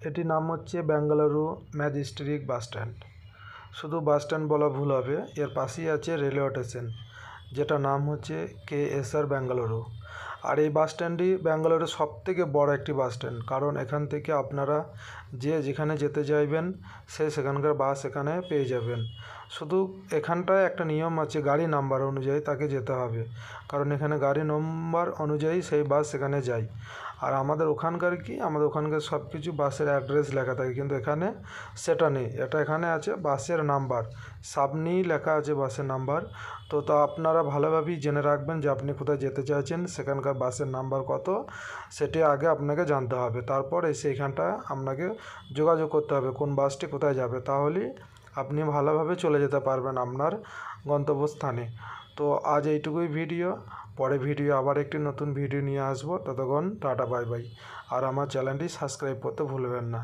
এটির নাম হচ্ছে বেঙ্গালুরু ম্যাজিস্ট্রিক বাস স্ট্যান্ড। শুধু বাস স্ট্যান্ড বলা ভুল হবে, এর পাশেই আছে রেলওয়ে স্টেশন, যেটা নাম হচ্ছে KSR বেঙ্গালুরু। আর এই বাস স্ট্যান্ডটি বেঙ্গালুরুর সবথেকে বড় একটি বাস স্ট্যান্ড, কারণ এখান থেকে আপনারা যেখানে যেতে চাইবেন সেখানকার বাস এখানে পেয়ে যাবেন। শুধু এখানটায় একটা নিয়ম আছে, গাড়ি নাম্বার অনুযায়ী তাকে যেতে হবে, কারণ এখানে গাড়ি নম্বর অনুযায়ী সেই বাস সেখানে যায়। আর আমাদের ওখানকার সব কিছু বাসের অ্যাড্রেস লেখা থাকে, কিন্তু এখানে সেটা নেই। এখানে আছে বাসের নাম্বার, সামনেই লেখা আছে বাসের নাম্বার। তা আপনারা ভালোভাবেই জেনে রাখবেন যে আপনি কোথায় যেতে চাইছেন, সেখানকার বাসের নাম্বার কত, সেটি আগে আপনাকে জানতে হবে। তারপর সেইখানটা আপনাকে যোগাযোগ করতে হবে কোন বাসটি কোথায় যাবে, তাহলেই আপনি ভালোভাবে চলে যেতে পারবেন আপনার গন্তব্যস্থানে। তো আজ এইটুকুই ভিডিও। পরে আবার একটি নতুন ভিডিও নিয়ে আসবো। ততক্ষণ টাটা বাই বাই। আর আমার চ্যানেলটি সাবস্ক্রাইব করতে ভুলবেন না।